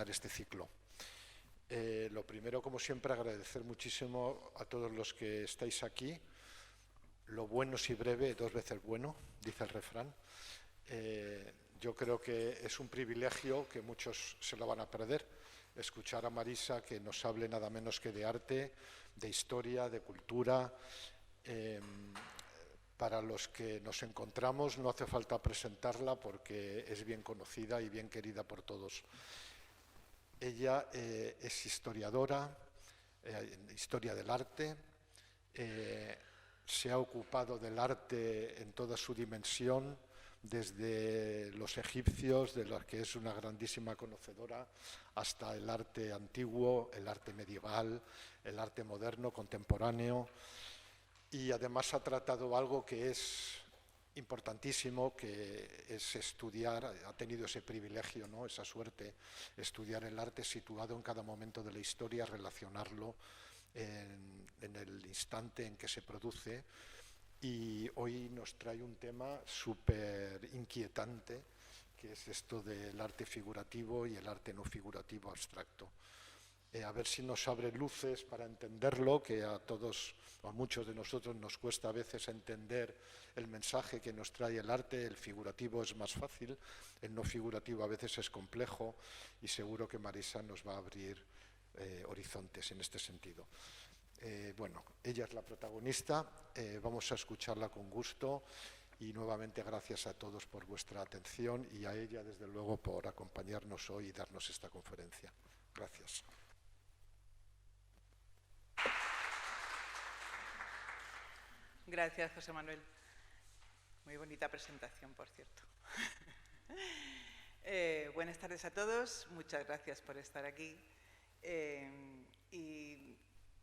terminar este ciclo. Lo primero, como siempre, agradecer muchísimo a todos los que estáis aquí. Lo bueno si breve, 2 veces bueno, dice el refrán. Yo creo que es un privilegio que muchos se lo van a perder, escuchar a Marisa que nos hable nada menos que de arte, de historia, de cultura. Para los que nos encontramos no hace falta presentarla porque es bien conocida y bien querida por todos. Ella es historiadora, historia del arte, se ha ocupado del arte en toda su dimensión, desde los egipcios, de los que es una grandísima conocedora, hasta el arte antiguo, el arte medieval, el arte moderno, contemporáneo, y además ha tratado algo que es importantísimo, que es estudiar, ha tenido ese privilegio, ¿no?, esa suerte, estudiar el arte situado en cada momento de la historia, relacionarlo en el instante en que se produce. Y hoy nos trae un tema súper inquietante, que es esto del arte figurativo y el arte no figurativo abstracto. A ver si nos abre luces para entenderlo, que a todos, a muchos de nosotros nos cuesta a veces entender el mensaje que nos trae el arte. El figurativo es más fácil, el no figurativo a veces es complejo, y seguro que Marisa nos va a abrir horizontes en este sentido. Bueno, ella es la protagonista, vamos a escucharla con gusto, y nuevamente gracias a todos por vuestra atención y a ella, desde luego, por acompañarnos hoy y darnos esta conferencia. Gracias. Gracias, José Manuel. Muy bonita presentación, por cierto. Buenas tardes a todos, muchas gracias por estar aquí. Y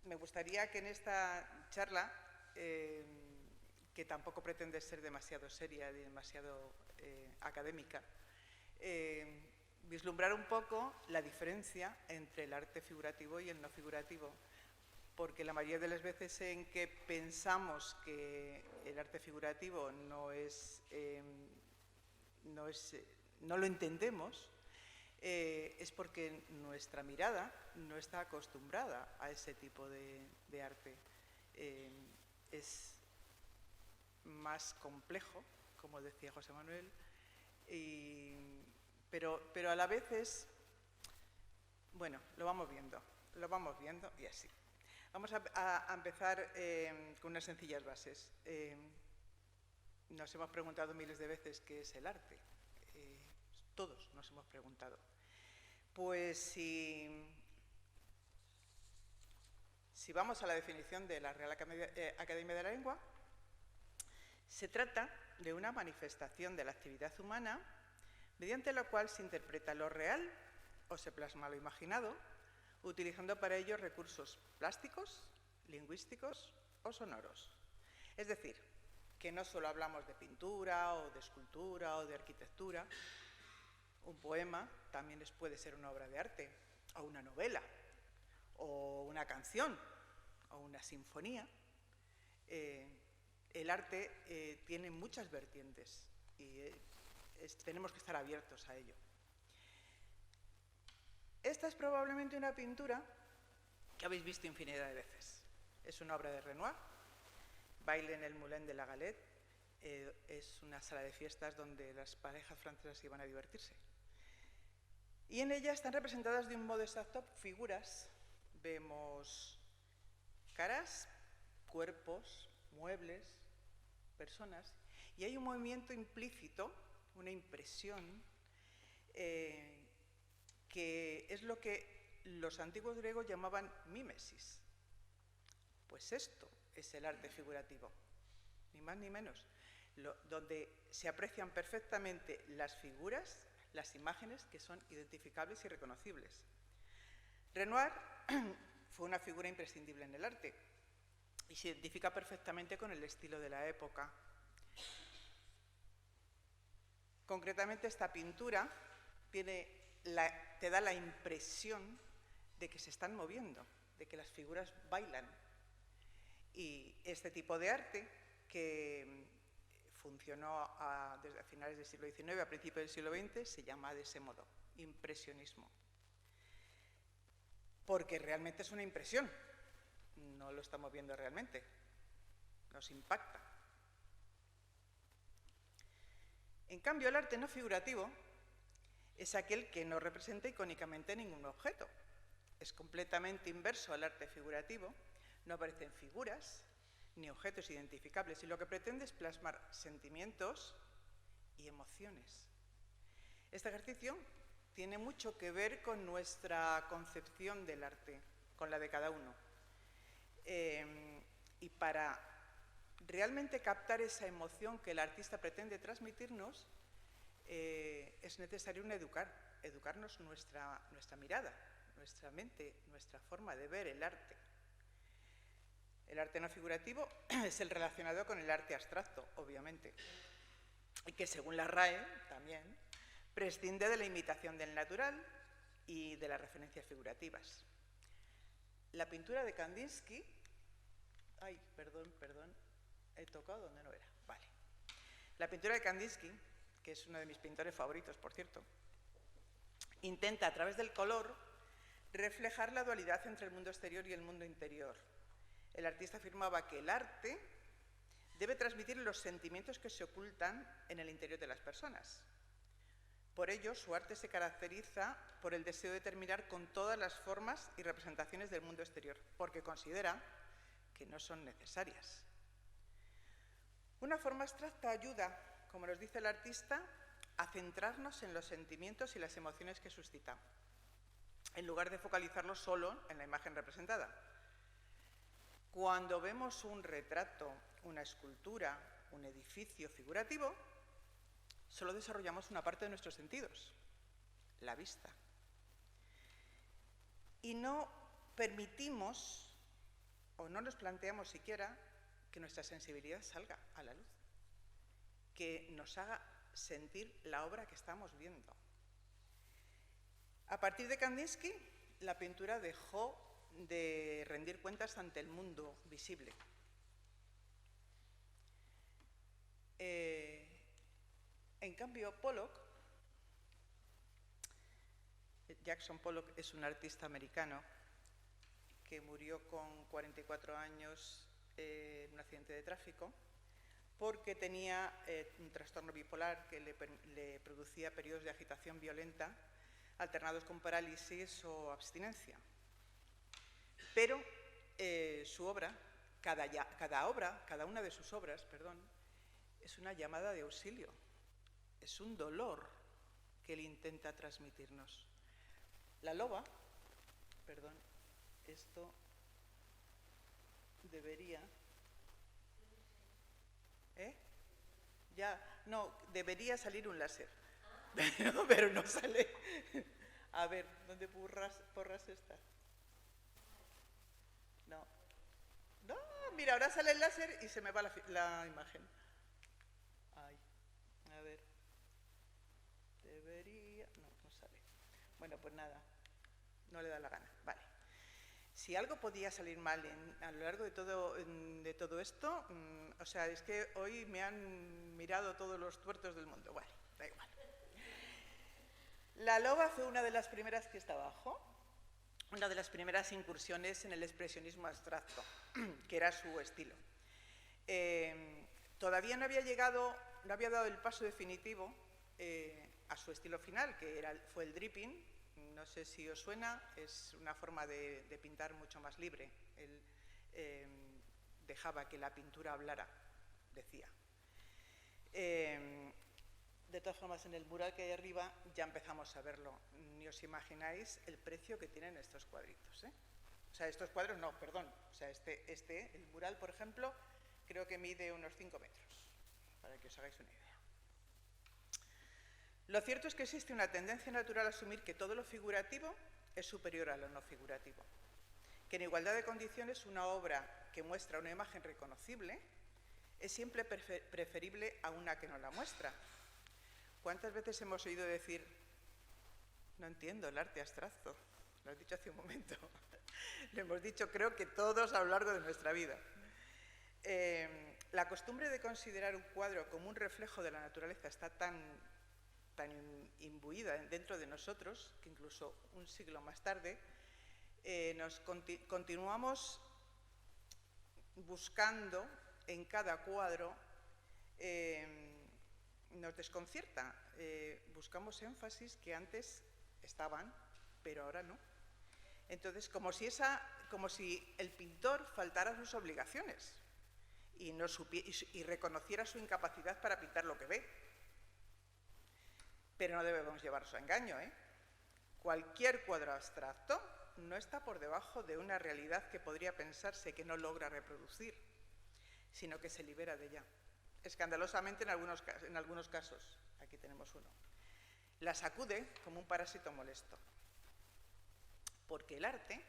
me gustaría que en esta charla, que tampoco pretende ser demasiado seria ni demasiado académica, vislumbrar un poco la diferencia entre el arte figurativo y el no figurativo, porque la mayoría de las veces en que pensamos que el arte figurativo no lo entendemos, es porque nuestra mirada no está acostumbrada a ese tipo de arte. Es más complejo, como decía José Manuel, pero a la vez es, bueno, lo vamos viendo y así. Vamos a empezar con unas sencillas bases. Nos hemos preguntado miles de veces qué es el arte. Todos nos hemos preguntado. Pues si vamos a la definición de la Real Academia de la Lengua, se trata de una manifestación de la actividad humana mediante la cual se interpreta lo real o se plasma lo imaginado, utilizando para ello recursos plásticos, lingüísticos o sonoros. Es decir, que no solo hablamos de pintura o de escultura o de arquitectura. Un poema también puede ser una obra de arte, o una novela, o una canción, o una sinfonía. El arte tiene muchas vertientes y tenemos que estar abiertos a ello. Esta es probablemente una pintura que habéis visto infinidad de veces. Es una obra de Renoir, Baile en el Moulin de la Galette. Es una sala de fiestas donde las parejas francesas iban a divertirse. Y en ella están representadas de un modo exacto figuras. Vemos caras, cuerpos, muebles, personas, y hay un movimiento implícito, una impresión, que es lo que los antiguos griegos llamaban mímesis. Pues esto es el arte figurativo, ni más ni menos, donde se aprecian perfectamente las figuras, las imágenes que son identificables y reconocibles. Renoir fue una figura imprescindible en el arte y se identifica perfectamente con el estilo de la época. Concretamente, esta pintura te da la impresión de que se están moviendo, de que las figuras bailan. Y este tipo de arte, que funcionó desde finales del siglo XIX a principios del siglo XX, se llama de ese modo, impresionismo. porque realmente es una impresión, no lo estamos viendo realmente, nos impacta. En cambio, el arte no figurativo es aquel que no representa icónicamente ningún objeto. Es completamente inverso al arte figurativo, no aparecen figuras ni objetos identificables, y lo que pretende es plasmar sentimientos y emociones. Este ejercicio tiene mucho que ver con nuestra concepción del arte, con la de cada uno. Y para realmente captar esa emoción que el artista pretende transmitirnos, es necesario educarnos nuestra mirada, nuestra mente, nuestra forma de ver el arte. El arte no figurativo es el relacionado con el arte abstracto, obviamente, y que según la RAE también prescinde de la imitación del natural y de las referencias figurativas. La pintura de Kandinsky, he tocado donde no era, vale. La pintura de Kandinsky, que es uno de mis pintores favoritos, por cierto, intenta a través del color reflejar la dualidad entre el mundo exterior y el mundo interior. El artista afirmaba que el arte debe transmitir los sentimientos que se ocultan en el interior de las personas. Por ello, su arte se caracteriza por el deseo de terminar con todas las formas y representaciones del mundo exterior, porque considera que no son necesarias. Una forma abstracta ayuda, como nos dice el artista, a centrarnos en los sentimientos y las emociones que suscita, en lugar de focalizarnos solo en la imagen representada. Cuando vemos un retrato, una escultura, un edificio figurativo, solo desarrollamos una parte de nuestros sentidos, la vista. Y no permitimos, o no nos planteamos siquiera, que nuestra sensibilidad salga a la luz, que nos haga sentir la obra que estamos viendo. A partir de Kandinsky, la pintura dejó de rendir cuentas ante el mundo visible. En cambio, Jackson Pollock es un artista americano que murió con 44 años en un accidente de tráfico porque tenía un trastorno bipolar que le producía periodos de agitación violenta alternados con parálisis o abstinencia. Pero su obra, cada una de sus obras, es una llamada de auxilio, es un dolor que él intenta transmitirnos. La loba, esto debería... debería salir un láser, pero no sale. A ver, ¿dónde porras está? No, mira, ahora sale el láser y se me va la imagen. Ay, a ver. Debería... No sale. Bueno, pues nada, no le da la gana. Vale. Si algo podía salir mal a lo largo de todo esto, o sea, es que hoy me han mirado todos los tuertos del mundo. Bueno, da igual. La loba fue una de las primeras que está abajo, una de las primeras incursiones en el expresionismo abstracto, que era su estilo. Todavía no había dado el paso definitivo a su estilo final, que fue el dripping. No sé si os suena, es una forma de pintar mucho más libre. Él dejaba que la pintura hablara, decía. De todas formas, en el mural que hay arriba ya empezamos a verlo. Ni os imagináis el precio que tienen estos cuadritos, ¿eh? O sea, estos cuadros no, perdón. O sea, el mural, por ejemplo, creo que mide unos 5 metros, para que os hagáis una idea. Lo cierto es que existe una tendencia natural a asumir que todo lo figurativo es superior a lo no figurativo, que en igualdad de condiciones una obra que muestra una imagen reconocible es siempre preferible a una que no la muestra. ¿Cuántas veces hemos oído decir, no entiendo el arte abstracto? Lo has dicho hace un momento. Lo hemos dicho, creo que todos a lo largo de nuestra vida. La costumbre de considerar un cuadro como un reflejo de la naturaleza está tan imbuida dentro de nosotros que incluso un siglo más tarde continuamos buscando en cada cuadro, nos desconcierta. Buscamos énfasis que antes estaban, pero ahora no. Entonces, como si el pintor faltara a sus obligaciones y reconociera su incapacidad para pintar lo que ve. Pero no debemos llevarnos a engaño, ¿eh? Cualquier cuadro abstracto no está por debajo de una realidad que podría pensarse que no logra reproducir, sino que se libera de ella. Escandalosamente en algunos casos, aquí tenemos uno, la sacude como un parásito molesto. Porque el arte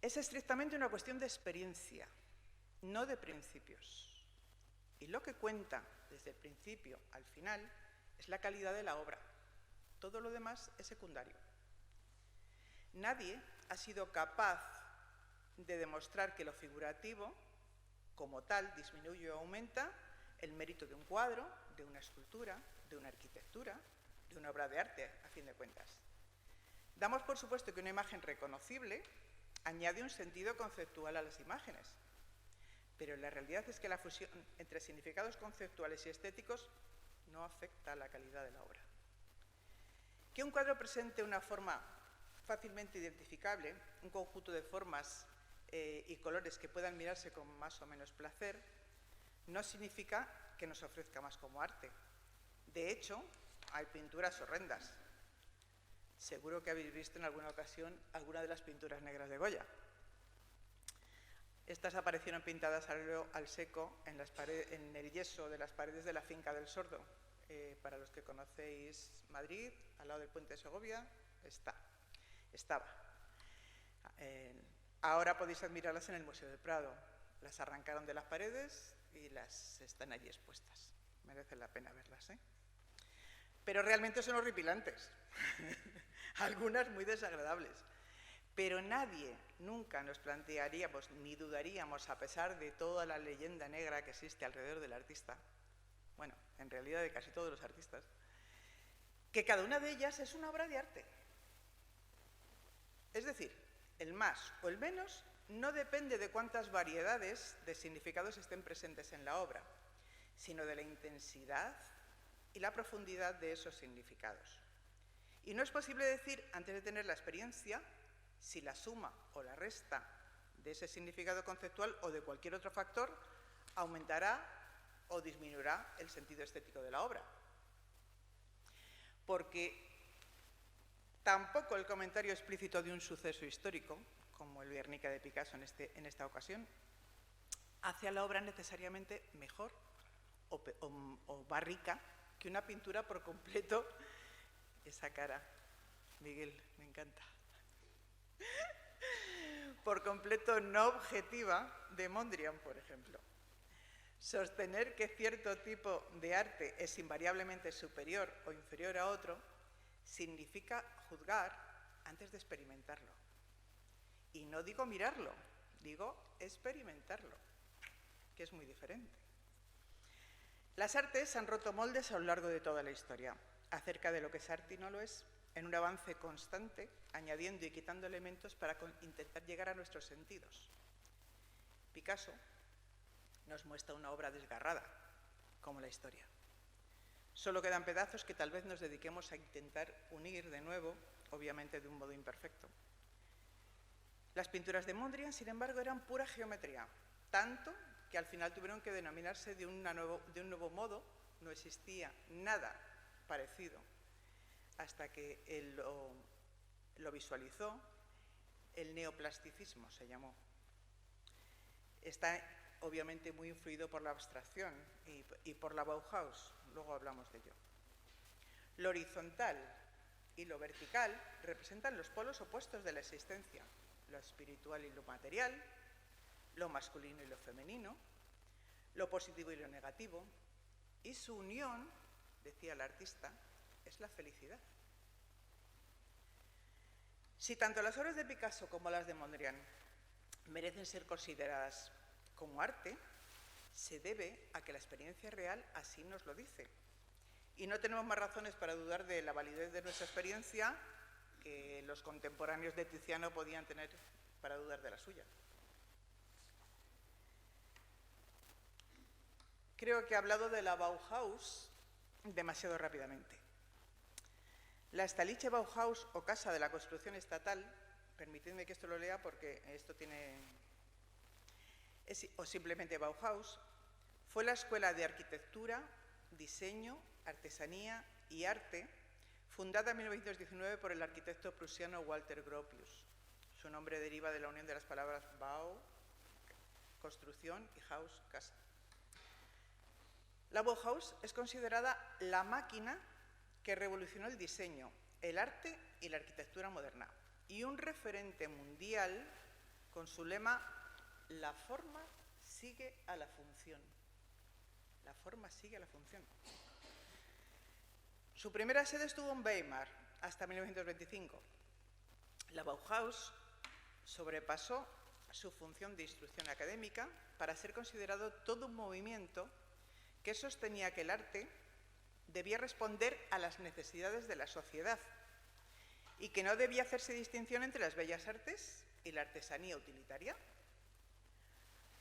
es estrictamente una cuestión de experiencia, no de principios. Y lo que cuenta desde el principio al final es la calidad de la obra. Todo lo demás es secundario. Nadie ha sido capaz de demostrar que lo figurativo, como tal, disminuye o aumenta el mérito de un cuadro, de una escultura, de una arquitectura, de una obra de arte, a fin de cuentas. Damos por supuesto que una imagen reconocible añade un sentido conceptual a las imágenes, pero la realidad es que la fusión entre significados conceptuales y estéticos no afecta a la calidad de la obra. Que un cuadro presente una forma fácilmente identificable, un conjunto de formas y colores que puedan mirarse con más o menos placer, no significa que nos ofrezca más como arte. De hecho, hay pinturas horrendas. Seguro que habéis visto en alguna ocasión alguna de las pinturas negras de Goya. Estas aparecieron pintadas al seco en el yeso de las paredes de la finca del Sordo. Para los que conocéis Madrid, al lado del puente de Segovia, estaba. Ahora podéis admirarlas en el Museo del Prado. Las arrancaron de las paredes y están allí expuestas. Merece la pena verlas, ¿eh? Pero realmente son horripilantes. Algunas muy desagradables. Pero nadie nunca nos plantearíamos ni dudaríamos, a pesar de toda la leyenda negra que existe alrededor del artista, bueno, en realidad de casi todos los artistas, que cada una de ellas es una obra de arte. Es decir, el más o el menos no depende de cuántas variedades de significados estén presentes en la obra, sino de la intensidad y la profundidad de esos significados. Y no es posible decir, antes de tener la experiencia, si la suma o la resta de ese significado conceptual o de cualquier otro factor aumentará o disminuirá el sentido estético de la obra. Porque tampoco el comentario explícito de un suceso histórico, como el Guernica de Picasso en esta ocasión, hace a la obra necesariamente mejor o más rica que una pintura por completo. Esa cara, Miguel, me encanta. Por completo no objetiva de Mondrian, por ejemplo. Sostener que cierto tipo de arte es invariablemente superior o inferior a otro significa juzgar antes de experimentarlo. Y no digo mirarlo, digo experimentarlo, que es muy diferente. Las artes han roto moldes a lo largo de toda la historia, acerca de lo que es arte y no lo es, en un avance constante, añadiendo y quitando elementos para intentar llegar a nuestros sentidos. Picasso nos muestra una obra desgarrada, como la historia. Solo quedan pedazos que tal vez nos dediquemos a intentar unir de nuevo, obviamente de un modo imperfecto. Las pinturas de Mondrian, sin embargo, eran pura geometría, tanto que al final tuvieron que denominarse de un nuevo modo. No existía nada parecido hasta que él lo visualizó. El neoplasticismo se llamó. Está obviamente muy influido por la abstracción y por la Bauhaus, luego hablamos de ello. Lo horizontal y lo vertical representan los polos opuestos de la existencia, lo espiritual y lo material, lo masculino y lo femenino, lo positivo y lo negativo, y su unión, decía el artista, es la felicidad. Si tanto las obras de Picasso como las de Mondrian merecen ser consideradas como arte, se debe a que la experiencia real así nos lo dice. Y no tenemos más razones para dudar de la validez de nuestra experiencia que los contemporáneos de Tiziano podían tener para dudar de la suya. Creo que he hablado de la Bauhaus demasiado rápidamente. La Stalice Bauhaus, o Casa de la Construcción Estatal, permitidme que esto lo lea porque esto tiene... o simplemente Bauhaus, fue la escuela de arquitectura, diseño, artesanía y arte fundada en 1919 por el arquitecto prusiano Walter Gropius. Su nombre deriva de la unión de las palabras Bau, construcción, y Haus, casa. La Bauhaus es considerada la máquina que revolucionó el diseño, el arte y la arquitectura moderna, y un referente mundial con su lema «La forma sigue a la función». La forma sigue a la función. Su primera sede estuvo en Weimar hasta 1925. La Bauhaus sobrepasó su función de instrucción académica para ser considerado todo un movimiento que sostenía que el arte debía responder a las necesidades de la sociedad y que no debía hacerse distinción entre las bellas artes y la artesanía utilitaria.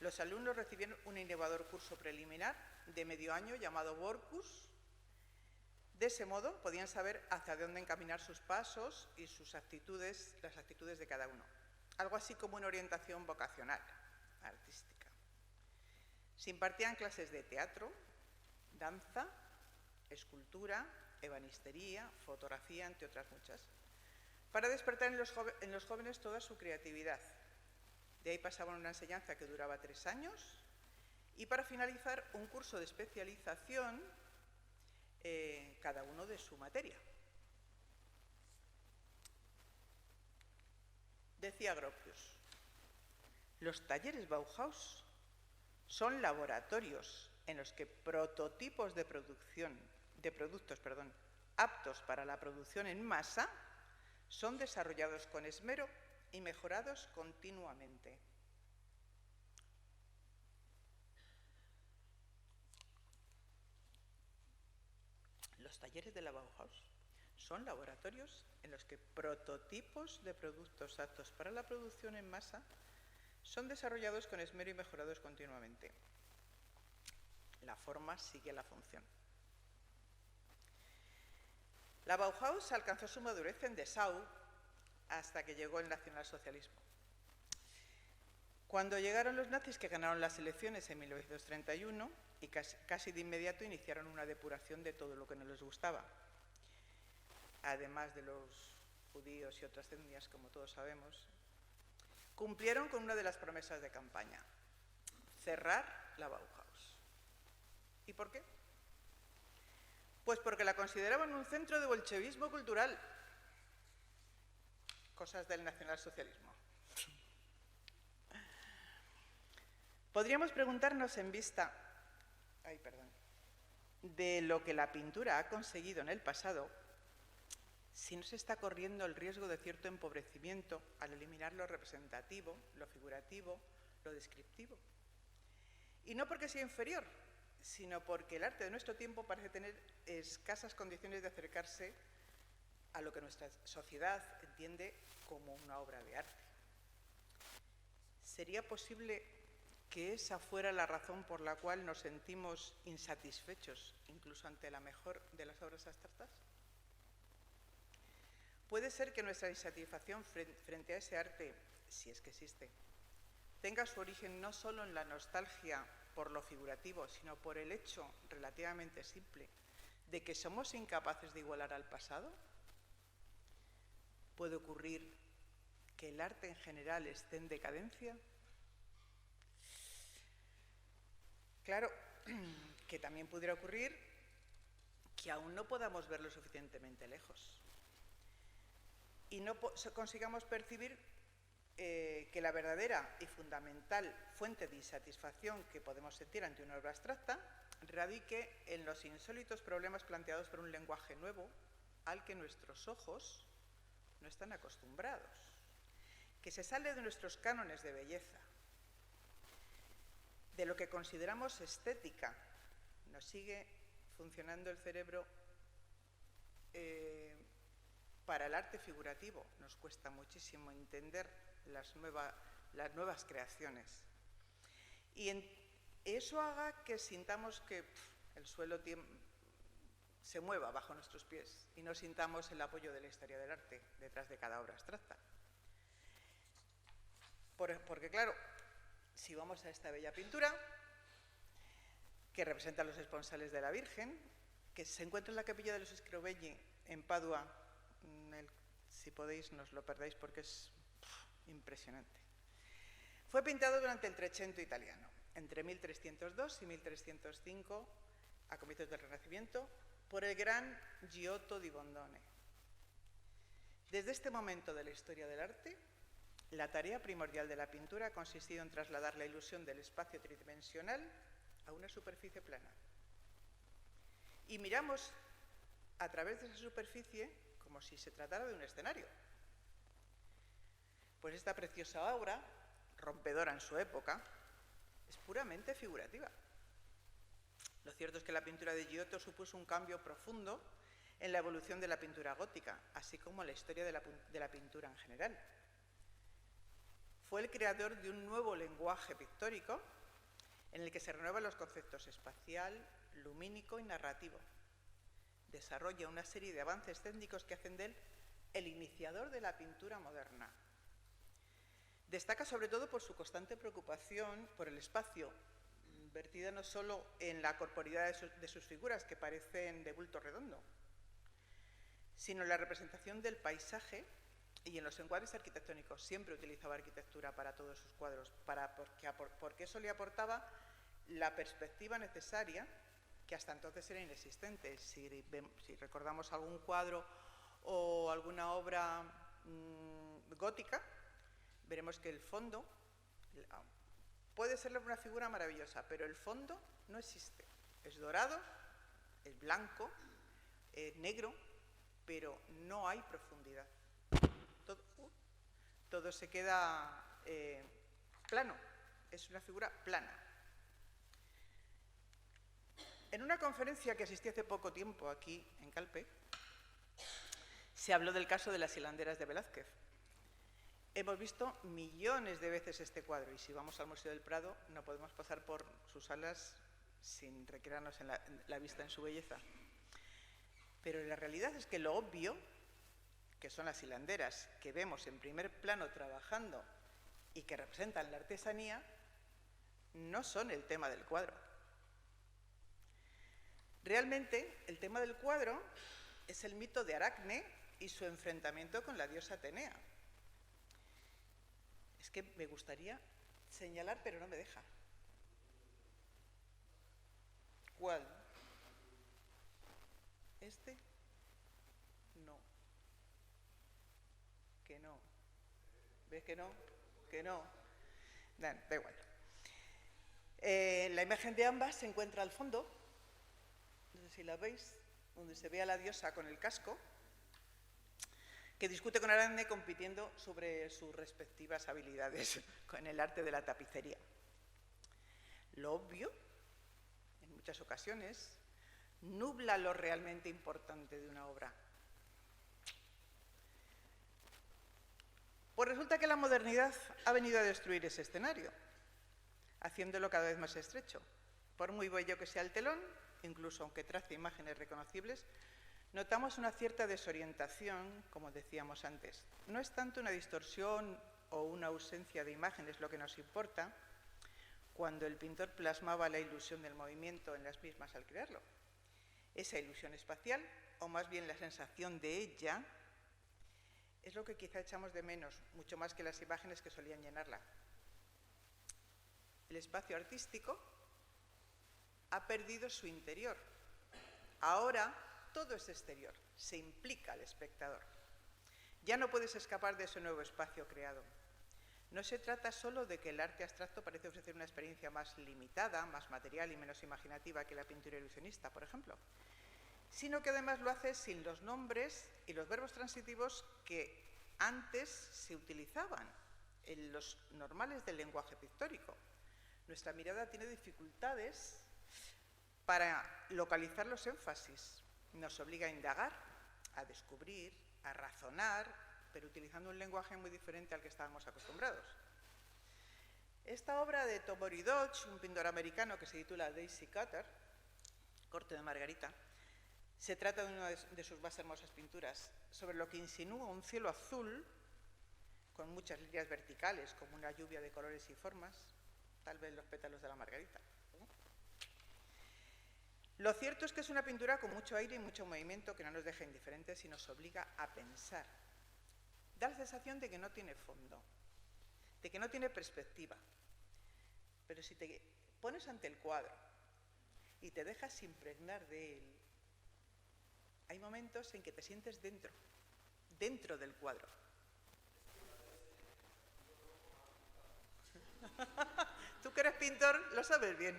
Los alumnos recibieron un innovador curso preliminar de medio año llamado Workus. De ese modo podían saber hacia dónde encaminar sus pasos y sus actitudes, las actitudes de cada uno. Algo así como una orientación vocacional, artística. Se impartían clases de teatro, danza, escultura, ebanistería, fotografía, entre otras muchas, para despertar en los jóvenes toda su creatividad. De ahí pasaban una enseñanza que duraba 3 años y para finalizar un curso de especialización, cada uno de su materia. Decía Gropius, los talleres Bauhaus son laboratorios en los que prototipos de productos aptos para la producción en masa son desarrollados con esmero y mejorados continuamente. Los talleres de la Bauhaus son laboratorios en los que prototipos de productos aptos para la producción en masa son desarrollados con esmero y mejorados continuamente. La forma sigue la función. La Bauhaus alcanzó su madurez en Dessau hasta que llegó el nacionalsocialismo. Cuando llegaron los nazis, que ganaron las elecciones en 1931, y casi de inmediato iniciaron una depuración de todo lo que no les gustaba, además de los judíos y otras etnias, como todos sabemos, cumplieron con una de las promesas de campaña: cerrar la Bauhaus. ¿Y por qué? Pues porque la consideraban un centro de bolchevismo cultural. Cosas del nacionalsocialismo. Podríamos preguntarnos en vista de lo que la pintura ha conseguido en el pasado, si no se está corriendo el riesgo de cierto empobrecimiento al eliminar lo representativo, lo figurativo, lo descriptivo. Y no porque sea inferior, sino porque el arte de nuestro tiempo parece tener escasas condiciones de acercarse a lo que nuestra sociedad entiende como una obra de arte. ¿Sería posible que esa fuera la razón por la cual nos sentimos insatisfechos, incluso ante la mejor de las obras abstractas? Puede ser que nuestra insatisfacción frente a ese arte, si es que existe, tenga su origen no solo en la nostalgia por lo figurativo, sino por el hecho relativamente simple de que somos incapaces de igualar al pasado. ¿Puede ocurrir que el arte en general esté en decadencia? Claro, que también pudiera ocurrir que aún no podamos ver lo suficientemente lejos y no consigamos percibir que la verdadera y fundamental fuente de insatisfacción que podemos sentir ante una obra abstracta radique en los insólitos problemas planteados por un lenguaje nuevo al que nuestros ojos no están acostumbrados, que se sale de nuestros cánones de belleza, de lo que consideramos estética. Nos sigue funcionando el cerebro para el arte figurativo nos cuesta muchísimo entender las nuevas creaciones. Y eso haga que sintamos que el suelo se mueva bajo nuestros pies y no sintamos el apoyo de la historia del arte detrás de cada obra abstracta. Porque claro, si vamos a esta bella pintura, que representa a los esponsales de la Virgen, que se encuentra en la capilla de los Scrovegni en Padua, si podéis nos lo perdáis porque es impresionante. Fue pintado durante el Trecento italiano, entre 1302 y 1305, a comienzos del Renacimiento, por el gran Giotto di Bondone. Desde este momento de la historia del arte, la tarea primordial de la pintura ha consistido en trasladar la ilusión del espacio tridimensional a una superficie plana. Y miramos a través de esa superficie como si se tratara de un escenario. Pues esta preciosa obra, rompedora en su época, es puramente figurativa. Lo cierto es que la pintura de Giotto supuso un cambio profundo en la evolución de la pintura gótica, así como en la historia de la pintura en general. Fue el creador de un nuevo lenguaje pictórico en el que se renuevan los conceptos espacial, lumínico y narrativo. Desarrolla una serie de avances técnicos que hacen de él el iniciador de la pintura moderna. Destaca sobre todo por su constante preocupación por el espacio, vertida no solo en la corporeidad de sus figuras, que parecen de bulto redondo, sino en la representación del paisaje y en los encuadres arquitectónicos. Siempre utilizaba arquitectura para todos sus cuadros, porque eso le aportaba la perspectiva necesaria, que hasta entonces era inexistente. Si recordamos algún cuadro o alguna obra gótica, veremos que el fondo puede ser una figura maravillosa, pero el fondo no existe. Es dorado, es blanco, es negro, pero no hay profundidad. Todo se queda plano, es una figura plana. En una conferencia que asistí hace poco tiempo aquí en Calpe, se habló del caso de las hilanderas de Velázquez. Hemos visto millones de veces este cuadro y si vamos al Museo del Prado no podemos pasar por sus salas sin recrearnos en la vista en su belleza. Pero la realidad es que lo obvio, que son las hilanderas que vemos en primer plano trabajando y que representan la artesanía, no son el tema del cuadro. Realmente, el tema del cuadro es el mito de Aracne y su enfrentamiento con la diosa Atenea. Es que me gustaría señalar, pero no me deja. ¿Cuál? ¿Este? No. Que no. ¿Ves que no? Que no. Da igual. La imagen de ambas se encuentra al fondo. No sé si la veis, donde se ve a la diosa con el casco, que discute con Aracne compitiendo sobre sus respectivas habilidades con el arte de la tapicería. Lo obvio, en muchas ocasiones, nubla lo realmente importante de una obra. Pues resulta que la modernidad ha venido a destruir ese escenario, haciéndolo cada vez más estrecho. Por muy bello que sea el telón, incluso aunque trace imágenes reconocibles, notamos una cierta desorientación, como decíamos antes. No es tanto una distorsión o una ausencia de imágenes lo que nos importa cuando el pintor plasmaba la ilusión del movimiento en las mismas al crearlo. Esa ilusión espacial, o más bien la sensación de ella, es lo que quizá echamos de menos, mucho más que las imágenes que solían llenarla. El espacio artístico ha perdido su interior. Ahora todo es exterior, se implica al espectador. Ya no puedes escapar de ese nuevo espacio creado. No se trata solo de que el arte abstracto parece ofrecer una experiencia más limitada, más material y menos imaginativa que la pintura ilusionista, por ejemplo, sino que además lo hace sin los nombres y los verbos transitivos que antes se utilizaban en los normales del lenguaje pictórico. Nuestra mirada tiene dificultades para localizar los énfasis. Nos obliga a indagar, a descubrir, a razonar, pero utilizando un lenguaje muy diferente al que estábamos acostumbrados. Esta obra de Tomory Dodge, un pintor americano que se titula Daisy Cutter, Corte de Margarita, se trata de una de sus más hermosas pinturas, sobre lo que insinúa un cielo azul con muchas líneas verticales, como una lluvia de colores y formas, tal vez los pétalos de la margarita. Lo cierto es que es una pintura con mucho aire y mucho movimiento que no nos deja indiferentes y nos obliga a pensar. Da la sensación de que no tiene fondo, de que no tiene perspectiva. Pero si te pones ante el cuadro y te dejas impregnar de él, hay momentos en que te sientes dentro del cuadro. Tú que eres pintor, lo sabes bien.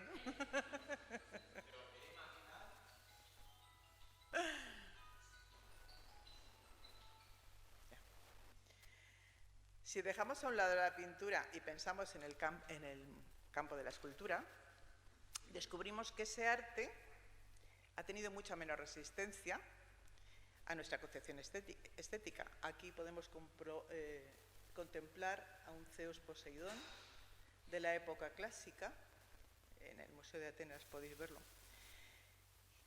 Si dejamos a un lado la pintura y pensamos en el campo de la escultura, descubrimos que ese arte ha tenido mucha menos resistencia a nuestra concepción estética. Aquí podemos contemplar a un Zeus Poseidón de la época clásica, en el Museo de Atenas podéis verlo,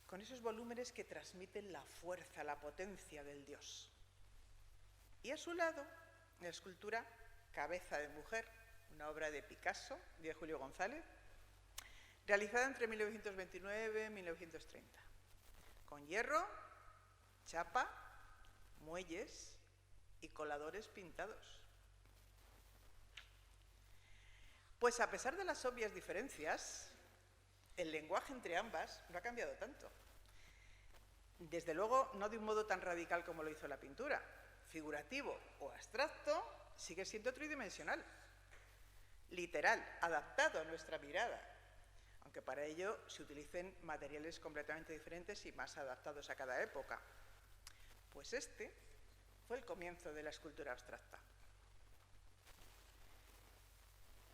con esos volúmenes que transmiten la fuerza, la potencia del dios. Y a su lado, la escultura Cabeza de mujer, una obra de Picasso, de Julio González, realizada entre 1929 y 1930, con hierro, chapa, muelles y coladores pintados. Pues a pesar de las obvias diferencias, el lenguaje entre ambas no ha cambiado tanto. Desde luego, no de un modo tan radical como lo hizo la pintura. Figurativo o abstracto, sigue siendo tridimensional, literal, adaptado a nuestra mirada, aunque para ello se utilicen materiales completamente diferentes y más adaptados a cada época. Pues este fue el comienzo de la escultura abstracta.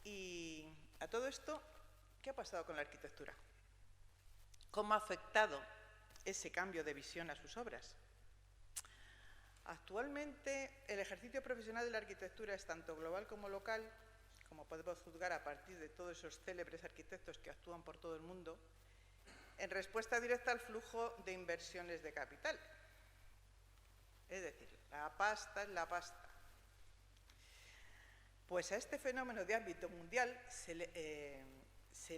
Y a todo esto, ¿qué ha pasado con la arquitectura? ¿Cómo ha afectado ese cambio de visión a sus obras? Actualmente, el ejercicio profesional de la arquitectura es tanto global como local, como podemos juzgar a partir de todos esos célebres arquitectos que actúan por todo el mundo, en respuesta directa al flujo de inversiones de capital. Es decir, la pasta es la pasta. Pues a este fenómeno de ámbito mundial se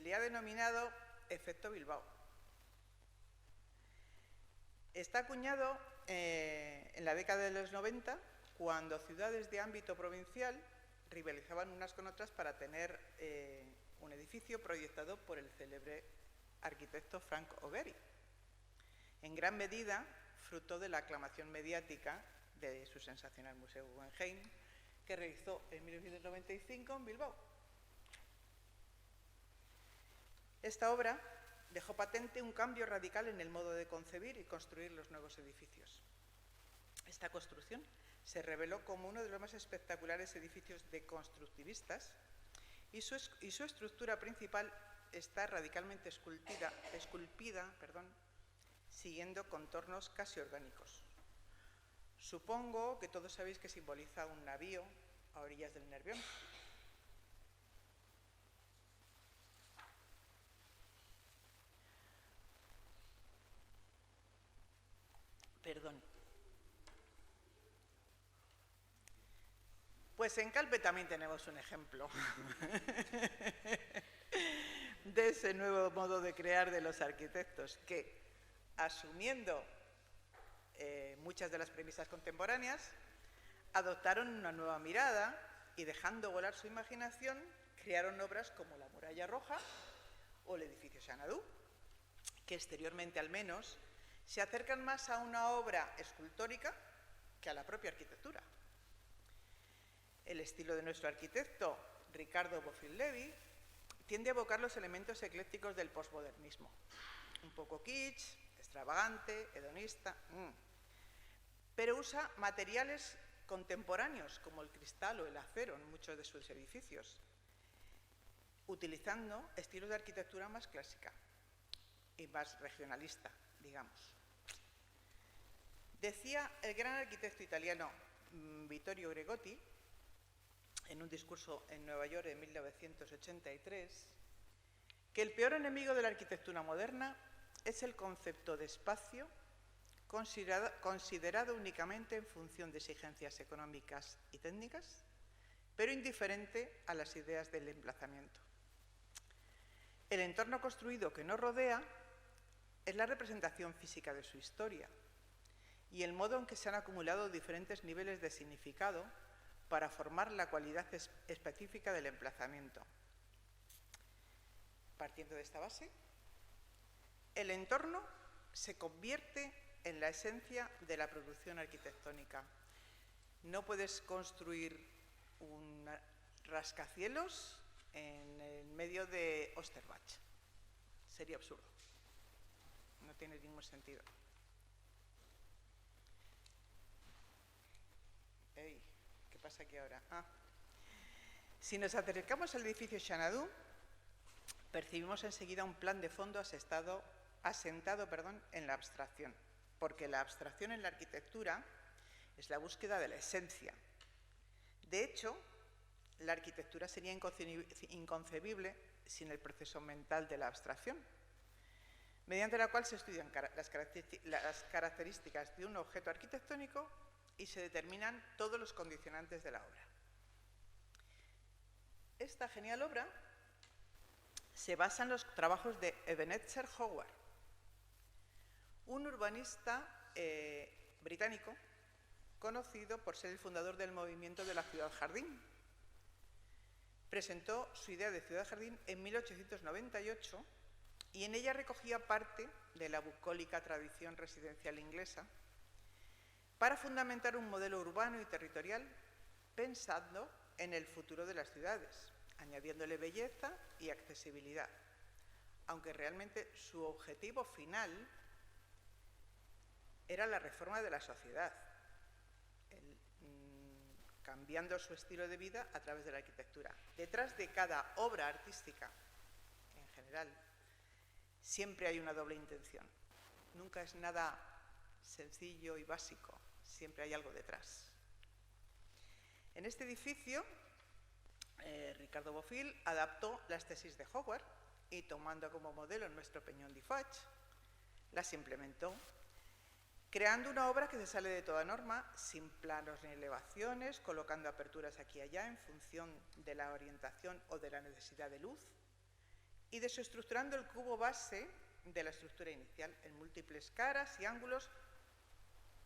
le ha denominado efecto Bilbao. Está acuñado en la década de los 90, cuando ciudades de ámbito provincial rivalizaban unas con otras para tener un edificio proyectado por el célebre arquitecto Frank O'Gehry. En gran medida, fruto de la aclamación mediática de su sensacional Museo Guggenheim, que realizó en 1995 en Bilbao. Esta obra dejó patente un cambio radical en el modo de concebir y construir los nuevos edificios. Esta construcción se reveló como uno de los más espectaculares edificios deconstructivistas y su estructura principal está radicalmente esculpida, siguiendo contornos casi orgánicos. Supongo que todos sabéis que simboliza un navío a orillas del Nervión. Perdón. Pues en Calpe también tenemos un ejemplo de ese nuevo modo de crear de los arquitectos que, asumiendo muchas de las premisas contemporáneas, adoptaron una nueva mirada y, dejando volar su imaginación, crearon obras como la Muralla Roja o el edificio Xanadu, que exteriormente al menos se acercan más a una obra escultórica que a la propia arquitectura. El estilo de nuestro arquitecto, Ricardo Bofill Levi, tiende a evocar los elementos eclécticos del posmodernismo. Un poco kitsch, extravagante, hedonista, pero usa materiales contemporáneos como el cristal o el acero en muchos de sus edificios, utilizando estilos de arquitectura más clásica y más regionalista, digamos. Decía el gran arquitecto italiano Vittorio Gregotti, en un discurso en Nueva York en 1983, que el peor enemigo de la arquitectura moderna es el concepto de espacio considerado únicamente en función de exigencias económicas y técnicas, pero indiferente a las ideas del emplazamiento. El entorno construido que nos rodea es la representación física de su historia y el modo en que se han acumulado diferentes niveles de significado para formar la cualidad específica del emplazamiento. Partiendo de esta base, el entorno se convierte en la esencia de la producción arquitectónica. No puedes construir un rascacielos en el medio de Osterbach. Sería absurdo. No tiene ningún sentido. Ey, ¿qué pasa aquí ahora? Si nos acercamos al edificio Xanadu, percibimos enseguida un plan de fondo asentado en la abstracción, porque la abstracción en la arquitectura es la búsqueda de la esencia. De hecho, la arquitectura sería inconcebible sin el proceso mental de la abstracción, mediante la cual se estudian las características de un objeto arquitectónico y se determinan todos los condicionantes de la obra. Esta genial obra se basa en los trabajos de Ebenezer Howard, un urbanista británico conocido por ser el fundador del movimiento de la ciudad-jardín. Presentó su idea de ciudad-jardín en 1898 y en ella recogía parte de la bucólica tradición residencial inglesa para fundamentar un modelo urbano y territorial pensando en el futuro de las ciudades, añadiéndole belleza y accesibilidad, aunque realmente su objetivo final era la reforma de la sociedad, cambiando su estilo de vida a través de la arquitectura. Detrás de cada obra artística, en general, siempre hay una doble intención. Nunca es nada sencillo y básico, siempre hay algo detrás. En este edificio, Ricardo Bofill adaptó las tesis de Howard y, tomando como modelo nuestro Peñón di Fach, las implementó, creando una obra que se sale de toda norma, sin planos ni elevaciones, colocando aperturas aquí y allá en función de la orientación o de la necesidad de luz, y desestructurando el cubo base de la estructura inicial en múltiples caras y ángulos,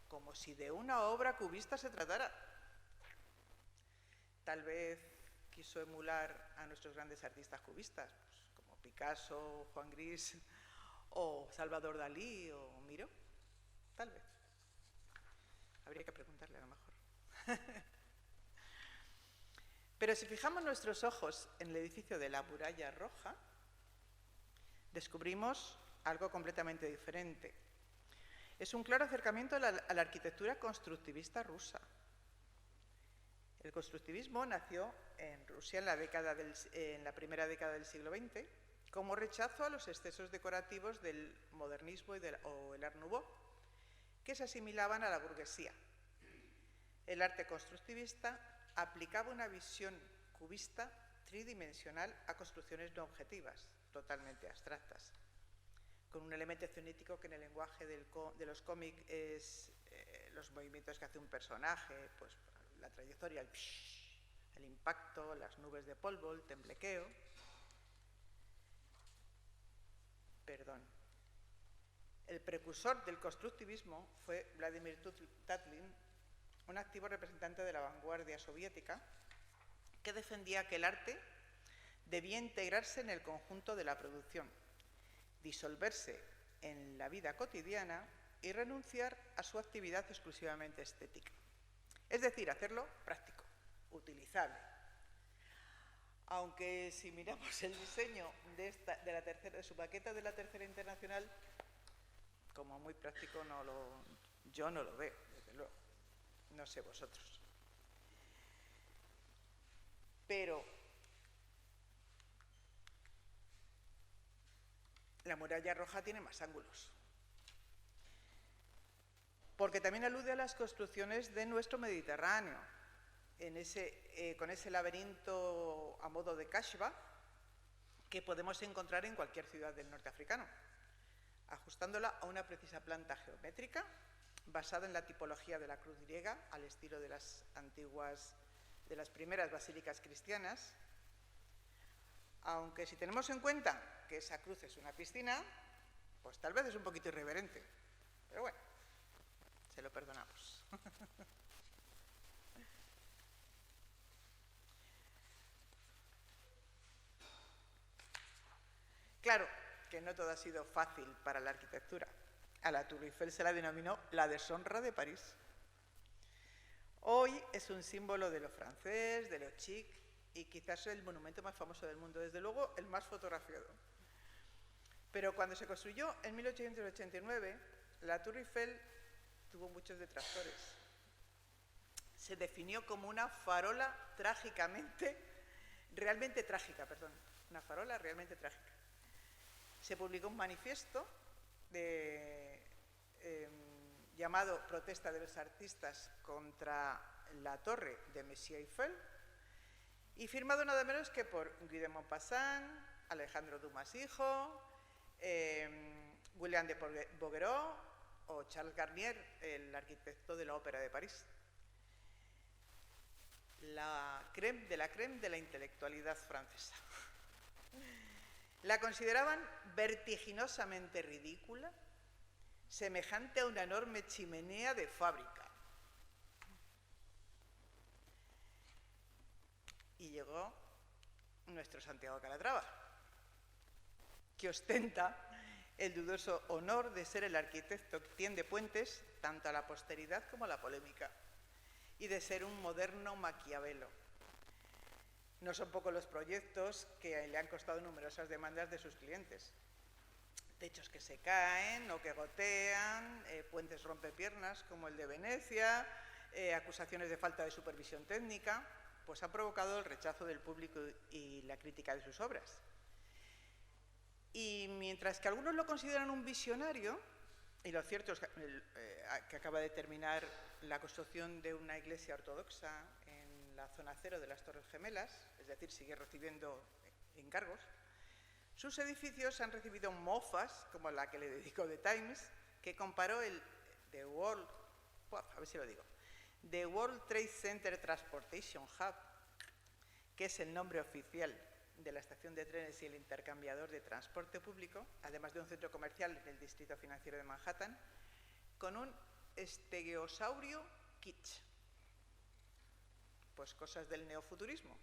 como si de una obra cubista se tratara. Tal vez quiso emular a nuestros grandes artistas cubistas, pues, como Picasso, Juan Gris, o Salvador Dalí, o Miró. Tal vez. Habría que preguntarle a lo mejor. Pero si fijamos nuestros ojos en el edificio de la Muralla Roja, descubrimos algo completamente diferente. Es un claro acercamiento a la arquitectura constructivista rusa. El constructivismo nació en Rusia en la primera década del siglo XX como rechazo a los excesos decorativos del modernismo o el Art Nouveau, que se asimilaban a la burguesía. El arte constructivista aplicaba una visión cubista tridimensional a construcciones no objetivas, totalmente abstractas, con un elemento cinético que en el lenguaje de los cómics es los movimientos que hace un personaje, pues la trayectoria, el impacto, las nubes de polvo, el temblequeo. El precursor del constructivismo fue Vladimir Tatlin, un activo representante de la vanguardia soviética que defendía que el arte debía integrarse en el conjunto de la producción, disolverse en la vida cotidiana y renunciar a su actividad exclusivamente estética. Es decir, hacerlo práctico, utilizable. Aunque si miramos el diseño de su maqueta de la Tercera Internacional, como muy práctico yo no lo veo, desde luego. No sé vosotros. Pero la Muralla Roja tiene más ángulos. porque también alude a las construcciones de nuestro Mediterráneo, con ese laberinto a modo de Kashba que podemos encontrar en cualquier ciudad del norte africano, ajustándola a una precisa planta geométrica basada en la tipología de la cruz griega, al estilo de las primeras basílicas cristianas, aunque si tenemos en cuenta que esa cruz es una piscina, pues tal vez es un poquito irreverente, pero bueno, se lo perdonamos. Claro que no todo ha sido fácil para la arquitectura. A la Tour Eiffel se la denominó la deshonra de París. Hoy es un símbolo de lo francés, de lo chic, y quizás el monumento más famoso del mundo, desde luego el más fotografiado. Pero cuando se construyó en 1889, la Tour Eiffel tuvo muchos detractores. Se definió como una farola realmente trágica. Una farola realmente trágica. Se publicó un manifiesto llamado Protesta de los artistas contra la torre de Monsieur Eiffel, y firmado nada menos que por Guy de Maupassant, Alejandro Dumas hijo, William de Bouguereau o Charles Garnier, el arquitecto de la Ópera de París. La crème de la intelectualidad francesa. La consideraban vertiginosamente ridícula, semejante a una enorme chimenea de fábrica. Y llegó nuestro Santiago Calatrava, que ostenta el dudoso honor de ser el arquitecto que tiende puentes tanto a la posteridad como a la polémica, y de ser un moderno Maquiavelo. No son pocos los proyectos que le han costado numerosas demandas de sus clientes. Techos que se caen o que gotean, puentes rompepiernas como el de Venecia, acusaciones de falta de supervisión técnica, pues ha provocado el rechazo del público y la crítica de sus obras. Y mientras que algunos lo consideran un visionario, y lo cierto es que acaba de terminar la construcción de una iglesia ortodoxa en la zona cero de las Torres Gemelas, es decir, sigue recibiendo encargos, sus edificios han recibido mofas, como la que le dedicó The Times, que comparó The World Trade Center Transportation Hub, que es el nombre oficial de la estación de trenes y el intercambiador de transporte público, además de un centro comercial en el distrito financiero de Manhattan, con un estegosaurus kitsch. Pues cosas del neofuturismo.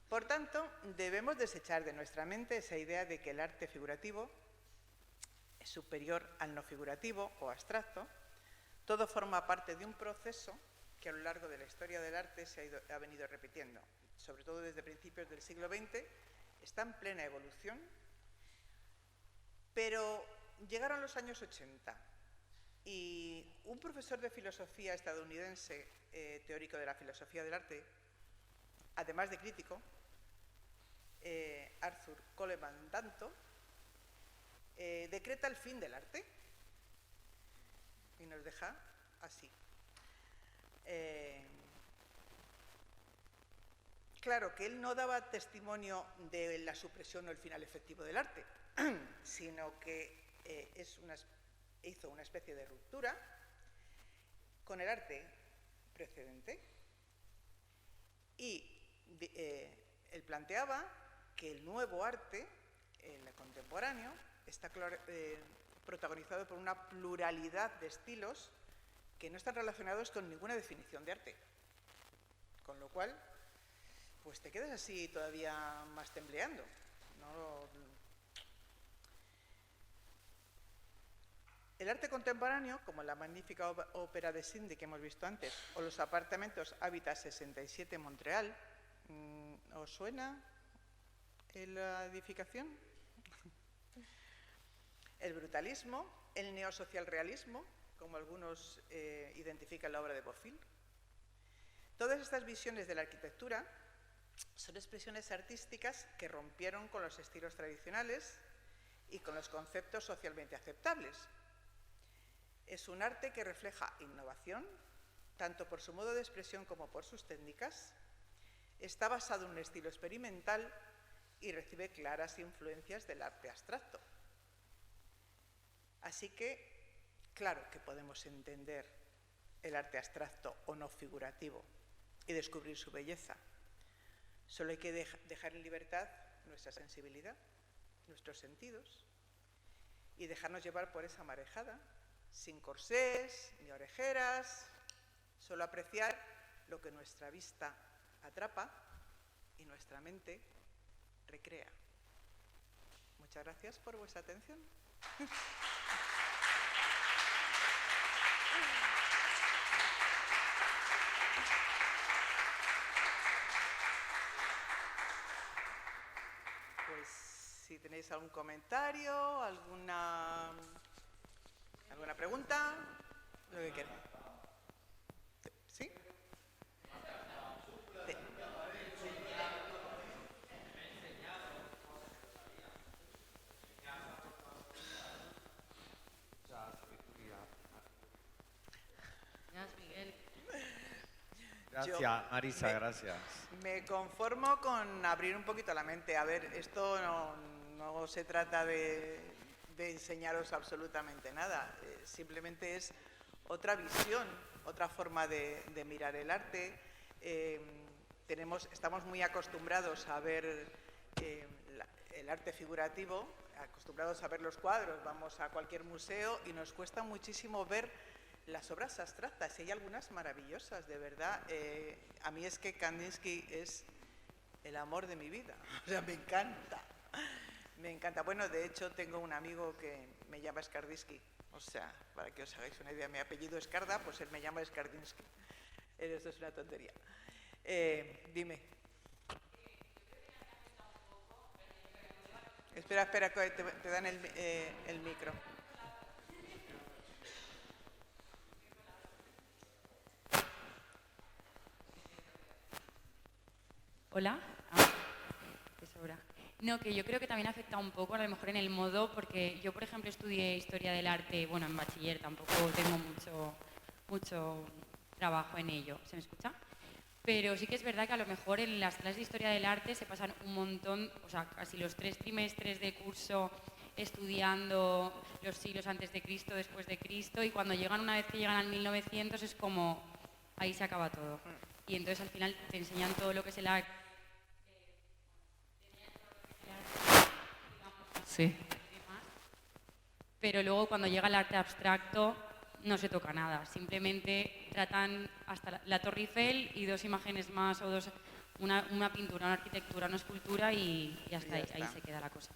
Por tanto, debemos desechar de nuestra mente esa idea de que el arte figurativo es superior al no figurativo o abstracto. Todo forma parte de un proceso que a lo largo de la historia del arte ha venido repitiendo, sobre todo desde principios del siglo XX, está en plena evolución, pero llegaron los años 80 y un profesor de filosofía estadounidense, teórico de la filosofía del arte, además de crítico, Arthur Coleman Danto, decreta el fin del arte y nos deja así. Claro que él no daba testimonio de la supresión o el final efectivo del arte, sino que hizo una especie de ruptura con el arte precedente y él planteaba que el nuevo arte, el contemporáneo, está protagonizado por una pluralidad de estilos que no están relacionados con ninguna definición de arte. Con lo cual, pues te quedas así todavía más tembleando. El arte contemporáneo, como la magnífica ópera de Cindy que hemos visto antes, o los apartamentos Habitat 67 en Montreal, ¿os suena la edificación? El brutalismo, el neosocialrealismo, como algunos identifican la obra de Bofill. Todas estas visiones de la arquitectura son expresiones artísticas que rompieron con los estilos tradicionales y con los conceptos socialmente aceptables. Es un arte que refleja innovación, tanto por su modo de expresión como por sus técnicas. Está basado en un estilo experimental y recibe claras influencias del arte abstracto. Así que, claro que podemos entender el arte abstracto o no figurativo y descubrir su belleza. Solo hay que dejar en libertad nuestra sensibilidad, nuestros sentidos, y dejarnos llevar por esa marejada, sin corsés ni orejeras, solo apreciar lo que nuestra vista atrapa y nuestra mente recrea. Muchas gracias por vuestra atención. Pues si tenéis algún comentario, alguna pregunta, lo que queráis. ¿Sí? Gracias, Marisa, gracias. Me conformo con abrir un poquito la mente. A ver, esto no se trata de enseñaros absolutamente nada. Simplemente es otra visión, otra forma de mirar el arte. Estamos muy acostumbrados a ver el arte figurativo, acostumbrados a ver los cuadros. Vamos a cualquier museo y nos cuesta muchísimo ver las obras abstractas. Hay algunas maravillosas, de verdad. A mí es que Kandinsky es el amor de mi vida. O sea, me encanta. Me encanta. Bueno, de hecho, tengo un amigo que me llama Skardinsky. O sea, para que os hagáis una idea, mi apellido es Skarda, pues él me llama Skardinsky. Esto es una tontería. Dime. Espera, que te dan el micro. Hola. Es hora. No, que yo creo que también afecta un poco, a lo mejor en el modo, porque yo, por ejemplo, estudié Historia del Arte, bueno, en bachiller, tampoco tengo mucho trabajo en ello. ¿Se me escucha? Pero sí que es verdad que a lo mejor en las clases de Historia del Arte se pasan un montón, o sea, casi los 3 trimestres de curso estudiando los siglos antes de Cristo, después de Cristo, y cuando llegan, una vez que llegan al 1900, es como, ahí se acaba todo. Y entonces al final te enseñan todo lo que es el arte. Sí. Pero luego cuando llega el arte abstracto no se toca nada, simplemente tratan hasta la Torre Eiffel y 2 imágenes más o una pintura, una arquitectura, una escultura y hasta ahí se queda la cosa.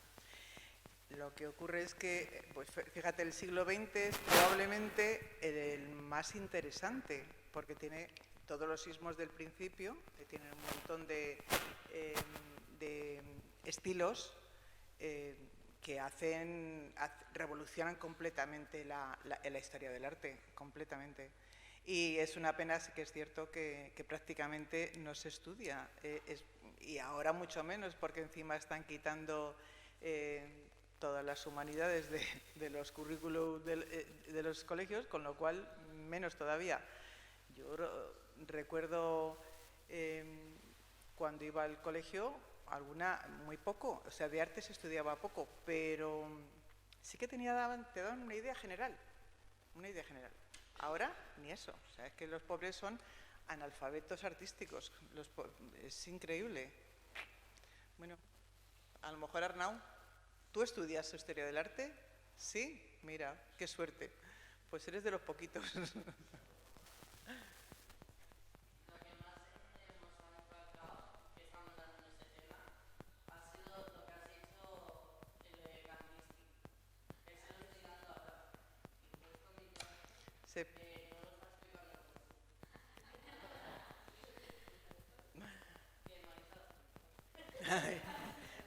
Lo que ocurre es que, pues fíjate, el siglo XX es probablemente el más interesante porque tiene todos los sismos del principio, tiene un montón de estilos que revolucionan completamente la historia del arte, completamente. Y es una pena, sí que es cierto que prácticamente no se estudia, y ahora mucho menos, porque encima están quitando todas las humanidades de los currículos de los colegios, con lo cual menos todavía. Yo recuerdo cuando iba al colegio, muy poco, o sea, de arte se estudiaba poco, pero sí que te daban una idea general, Ahora, ni eso, o sea, es que los pobres son analfabetos artísticos, es increíble. Bueno, a lo mejor, Arnau, ¿tú estudias Historia del Arte? Sí, mira, qué suerte, pues eres de los poquitos.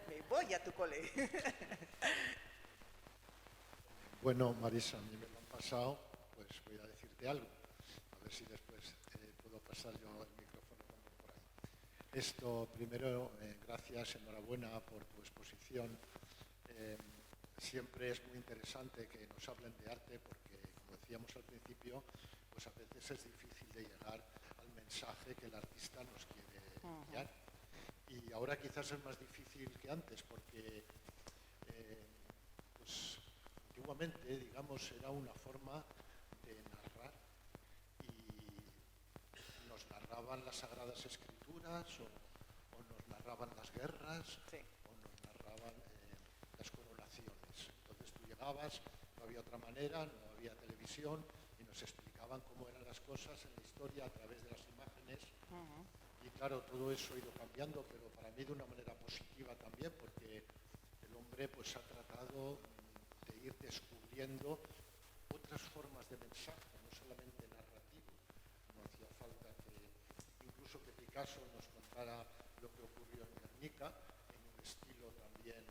Me voy a tu cole. Bueno, Marisa, a mí me lo han pasado, pues voy a decirte algo. A ver si después puedo pasar yo el micrófono también por ahí. Esto, primero, gracias, enhorabuena por tu exposición. siempre es muy interesante que nos hablen de arte porque, como decíamos al principio, pues a veces es difícil de llegar al mensaje que el artista nos quiere enviar. Y ahora quizás es más difícil que antes porque pues, antiguamente, digamos, era una forma de narrar y nos narraban las Sagradas Escrituras o nos narraban las guerras o nos narraban las coronaciones. Entonces tú llegabas, no había otra manera, no había televisión y nos explicaban cómo eran las cosas en la historia a través de las imágenes. Y claro, todo eso ha ido cambiando, pero para mí de una manera positiva también, porque el hombre pues ha tratado de ir descubriendo otras formas de mensaje, no solamente narrativo. No hacía falta que, incluso que Picasso nos contara lo que ocurrió en Guernica, en un estilo también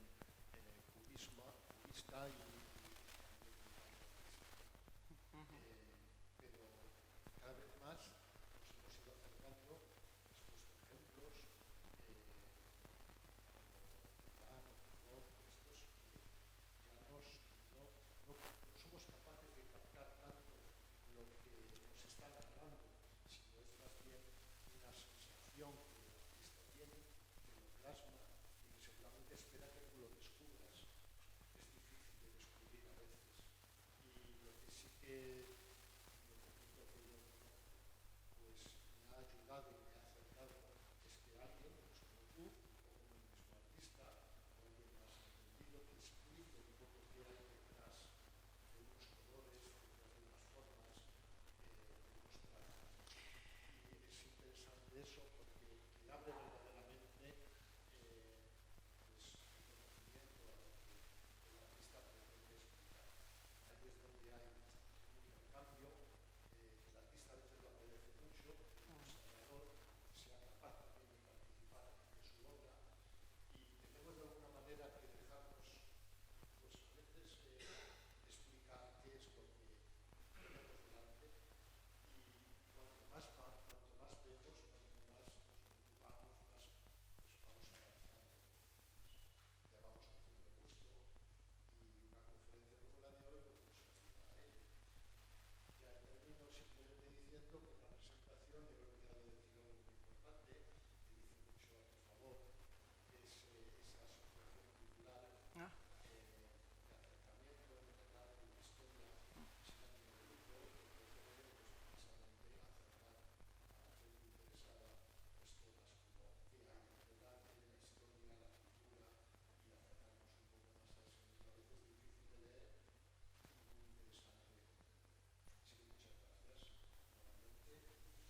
cubista y pero cada vez más nos hemos ido acercando, has puesto ejemplos, no somos capaces de captar tanto lo que nos está narrando, sino es más bien una sensación que el artista tiene, que lo plasma y que seguramente espera que tú lo descubras. Es difícil de descubrir a veces. Y lo que sí que pues me ha ayudado y me ha acercado es que alguien, pues como tú, o como el mismo artista, o alguien más entendido, que explique un poco qué hay detrás de unos colores, detrás de unas formas, de unos trazos. Y es interesante eso porque te abre verdaderamente pues, el conocimiento a lo que el artista pretende explicar. Ahí es donde hay un intercambio. El artista a veces lo agradece mucho, el observador sea capaz también de participar de su obra y tenemos de alguna manera que dejarnos, pues a veces explicar qué es lo que tenemos delante y cuanto más vemos, cuanto más nos preocupamos, más pues vamos avanzando, ya vamos cogiendo gusto y una conferencia como la de hoy pues nos ayuda a ello. Ya termino simplemente diciendo que en la presentación yo he olvidado decir algo muy importante, que dice mucho a tu favor, que es esa asociación cultural de acercamiento entre el arte y la historia sin ánimo de lucro, que pretende pues, precisamente acercar a la gente interesada pues, temas como qué hay entre el arte, la historia, la cultura y acercarnos un poco más a eso mismo. A veces es difícil de leer y muy interesante. Así que muchas gracias nuevamente.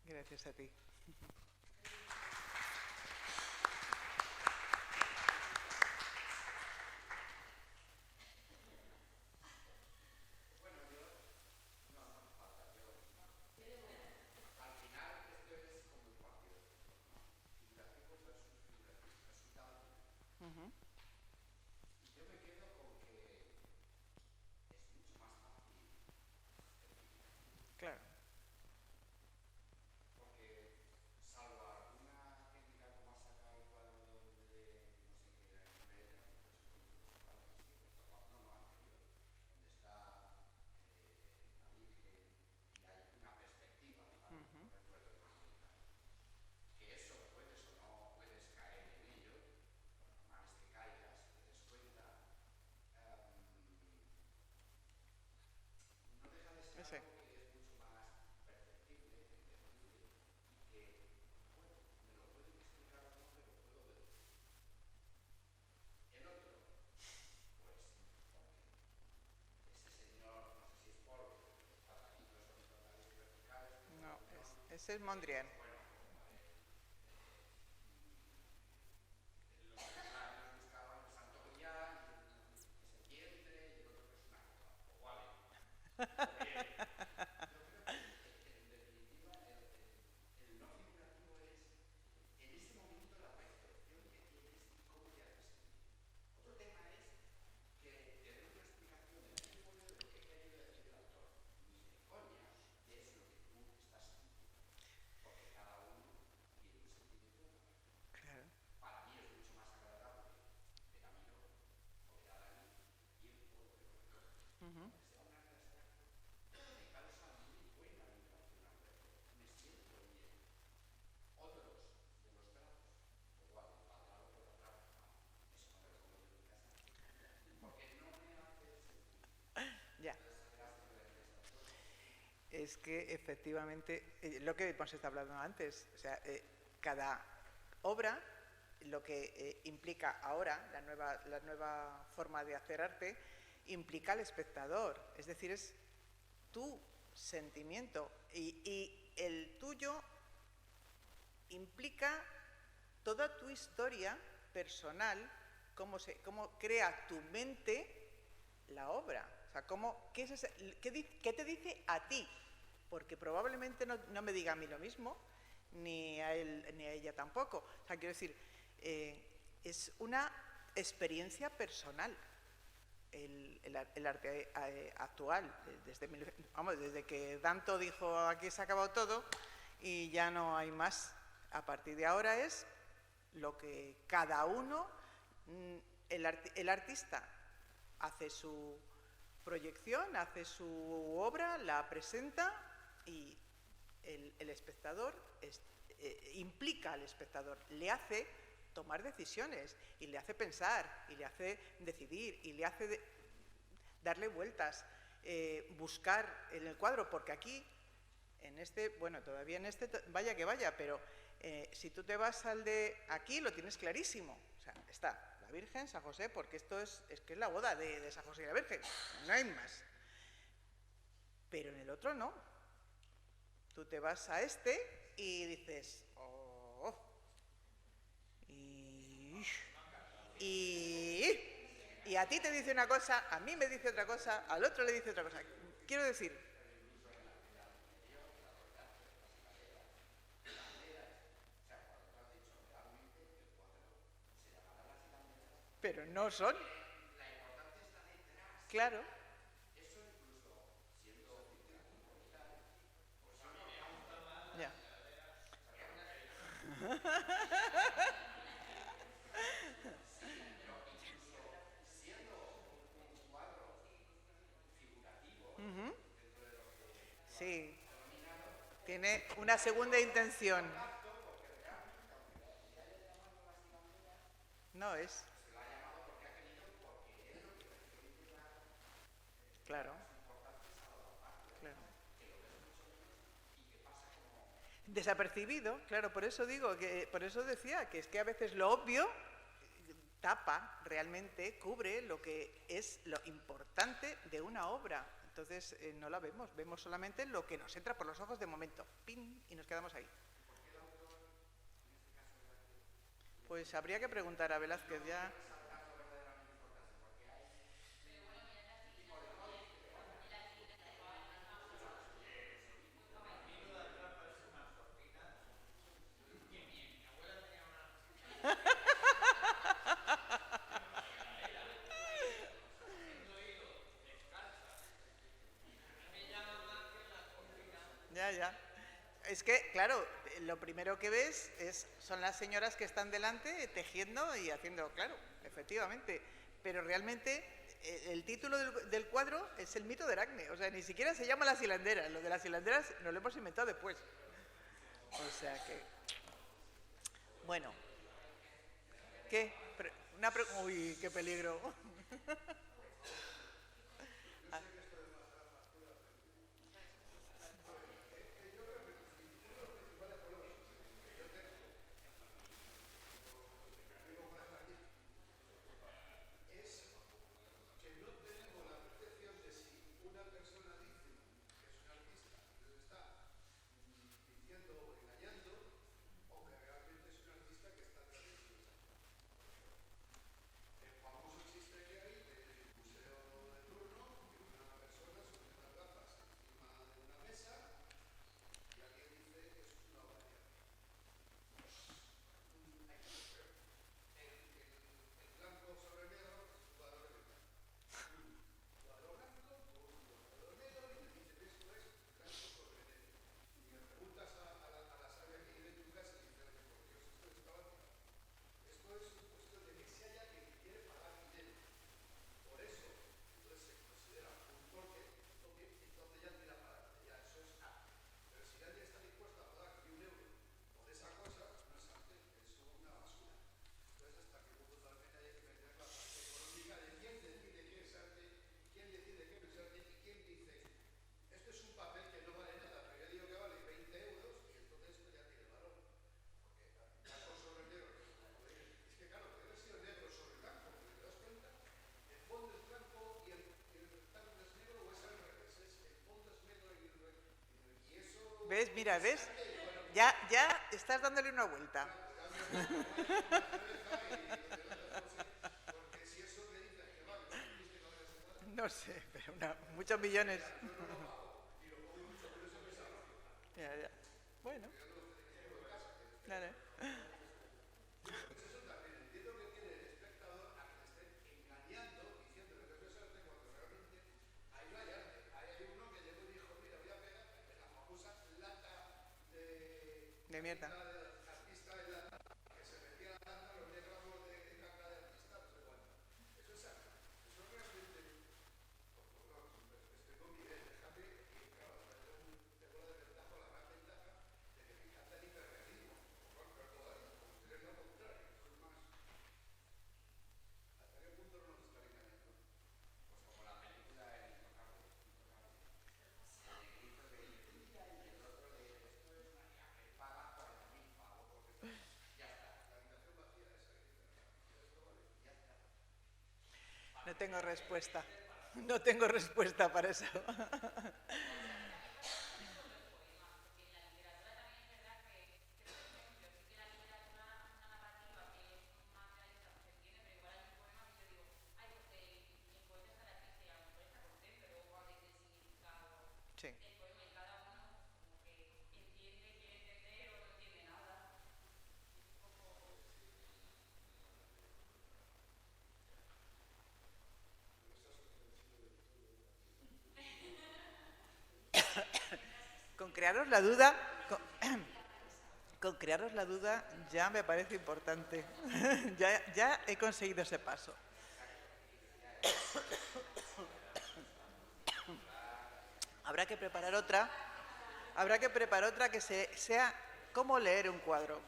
Gracias a ti. Claro. Sí. No, ese es Mondrian. es que efectivamente, lo que hemos estado hablando antes, o sea, cada obra, lo que implica ahora, la nueva forma de hacer arte, implica al espectador, es decir, es tu sentimiento y el tuyo implica toda tu historia personal, cómo crea tu mente la obra. O sea, ¿qué te dice a ti? Porque probablemente no me diga a mí lo mismo, ni a él ni a ella tampoco. O sea, quiero decir, es una experiencia personal el arte actual. Desde que Danto dijo aquí se ha acabado todo y ya no hay más. A partir de ahora es lo que cada uno, el artista hace su proyección, hace su obra, la presenta y el espectador implica al espectador, le hace tomar decisiones y le hace pensar y le hace decidir y le hace darle vueltas, buscar en el cuadro, porque aquí, en este, bueno, todavía en este, vaya que vaya, pero si tú te vas al de aquí, lo tienes clarísimo. O sea, está la Virgen, San José, porque esto es que es la boda de San José y la Virgen, no hay más. Pero en el otro no. Tú te vas a este y dices, oh, y a ti te dice una cosa, a mí me dice otra cosa, al otro le dice otra cosa. Quiero decir, pero no son. Claro. Ya. Sí. Tiene una segunda intención. No es. Claro. Claro. Desapercibido, claro, por eso digo que, por eso decía que es que a veces lo obvio tapa realmente, cubre lo que es lo importante de una obra. Entonces no la vemos, vemos solamente lo que nos entra por los ojos de momento, ¡pin! Y nos quedamos ahí. Pues habría que preguntar a Velázquez ya. Ya. Es que, claro, lo primero que ves son las señoras que están delante tejiendo y haciendo, claro, efectivamente. Pero realmente el título del cuadro es el mito de Aracne. O sea, ni siquiera se llama Las hilanderas. Lo de las hilanderas nos lo hemos inventado después. O sea que... Bueno. ¿Qué? Uy, qué peligro. ¿Ves? Mira, ¿ves? Ya estás dándole una vuelta. No sé, pero muchos millones. Ya. Bueno. Claro. De mierda. No tengo respuesta. No tengo respuesta para eso. Sí. Con crearos la duda, con crearos la duda ya me parece importante. Ya he conseguido ese paso. Habrá que preparar otra que sea cómo leer un cuadro.